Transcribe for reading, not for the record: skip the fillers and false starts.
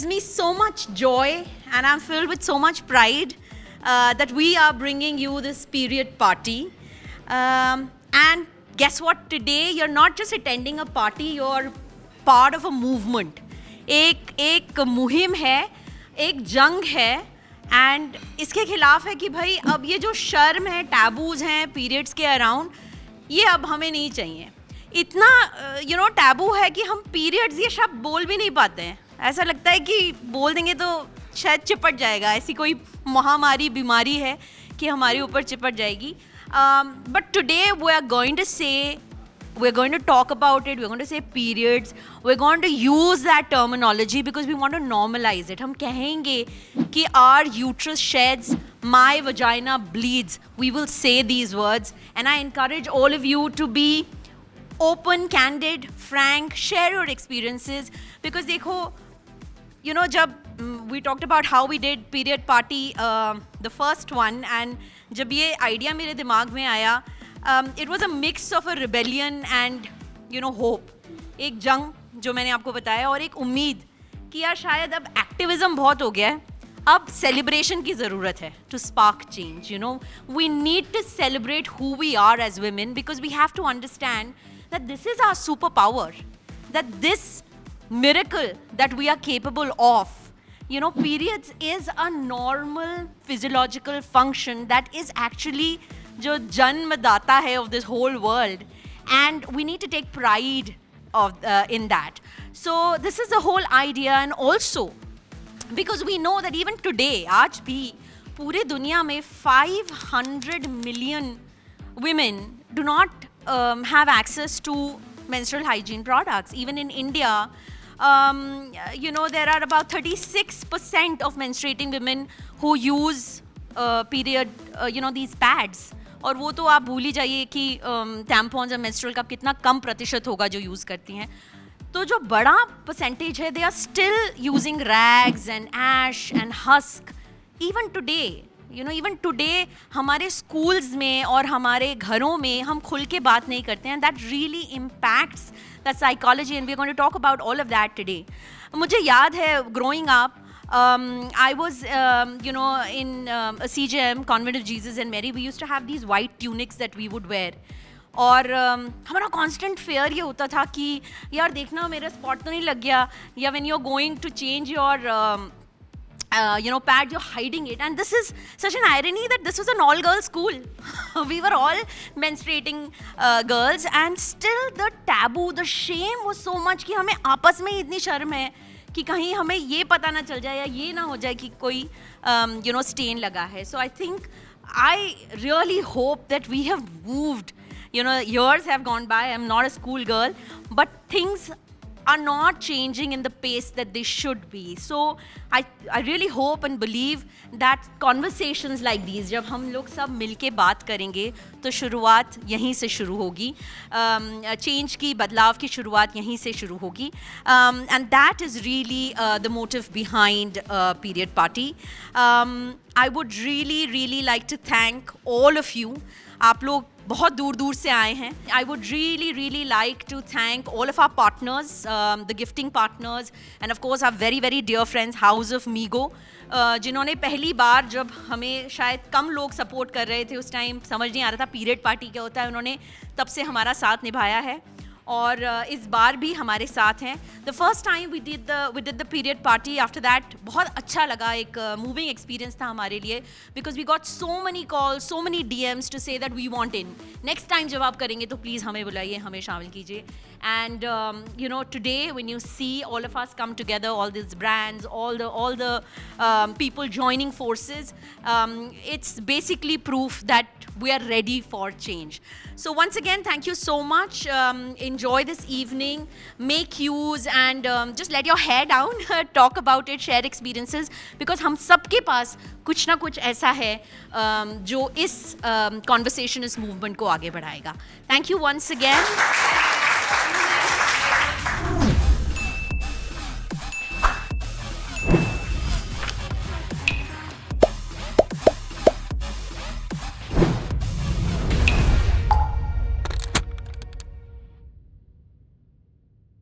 gives me so much joy and I'm filled with so much pride that we are bringing you this period party. And guess what? Today you're not just attending a party, you're part of a movement. एक मुहिम है, एक जंग है and इसके खिलाफ है कि भाई अब ये जो शर्म है, टैबूज हैं पीरियड्स के अराउंड, ये अब हमें नहीं चाहिए. इतना टैबू है कि हम पीरियड्स ये शब्द बोल भी नहीं पाते हैं. ऐसा लगता है कि बोल देंगे तो शायद चिपट जाएगा, ऐसी कोई महामारी बीमारी है कि हमारे ऊपर चिपट जाएगी. But today we are going to say, we're going to talk about it, we're going to say periods, we're going to use that terminology because we want to normalize it. हम कहेंगे कि our uterus sheds, my vagina bleeds. We will say these words and I encourage all of you to be open, candid, frank, share your experiences because देखो, जब we talked about how we did period party, the first one, and जब ये idea मेरे दिमाग में आया, it was a mix of a rebellion and hope. एक जंग जो मैंने आपको बताया और एक उम्मीद कि यार शायद अब एक्टिविज्म बहुत हो गया है, अब सेलिब्रेशन की ज़रूरत है to spark change. We need to celebrate who we are as women because we have to understand that this is our superpower, that this miracle that we are capable of. Periods is a normal physiological function that is actually जो जन्मदाता है of this whole world, and we need to take pride in that. So this is the whole idea, and also because we know that even today, आज भी पूरे दुनिया में 500 million women do not have access to menstrual hygiene products. Even in India, there are about 36% of menstruating women who use these pads. और वो तो आप भूल ही जाइए कि टैम्पॉन्स और मेंस्ट्रुअल कप कितना कम प्रतिशत होगा जो यूज़ करती हैं. तो जो बड़ा परसेंटेज है, they are still using rags and ash and husk. Even today हमारे स्कूल्स में और हमारे घरों में हम खुल के बात नहीं करते हैं. That really impacts the psychology and we are going to talk about all of that today. मुझे याद है growing up, I was, in a CJM, Convent of Jesus and Mary, we used to have these white tunics that we would wear. और हमारा constant fear ये होता था कि यार देखना मेरा spot तो नहीं लग गया, या when you're going to change your pad, you're hiding it. And this is such an irony that this was an all-girls school. We were all menstruating girls, and still the taboo, the shame was so much कि हमें आपस में इतनी शर्म है कि कहीं हमें ये पता ना चल जाए या ये ना हो जाए कि कोई स्टेन लगा है. So I think I really hope that we have moved. years have gone by. I'm not a school girl, but things are not changing in the pace that they should be. So I really hope and believe that conversations like these, जब हम लोग सब मिलके बात करेंगे तो शुरुआत यहीं से शुरू होगी. चेंज की, बदलाव की शुरुआत यहीं से शुरू होगी. And that is really the motive behind Period Party. I would really like to thank all of you. आप लोग बहुत दूर दूर से आए हैं. I would really like to thank all of our partners, the gifting partners, and of course our very dear friends House of Migo, जिन्होंने पहली बार, जब हमें शायद कम लोग सपोर्ट कर रहे थे उस टाइम, समझ नहीं आ रहा था पीरियड पार्टी क्या होता है, उन्होंने तब से हमारा साथ निभाया है और इस बार भी हमारे साथ हैं. The first time we did the period party, after that बहुत अच्छा लगा, एक मूविंग एक्सपीरियंस था हमारे लिए because we got so many calls, so many DMs to say that we want in. Next time जब आप करेंगे तो प्लीज़ हमें बुलाइए, हमें शामिल कीजिए. And today when you see all of us come together, all these brands, all the people joining forces, it's basically proof that we are ready for change. So once again, thank you so much. Enjoy this evening, make use, and just let your hair down, talk about it, share experiences, because हम सबके पास कुछ ना कुछ ऐसा है जो इस conversation, इस movement को आगे बढ़ाएगा. Thank you once again.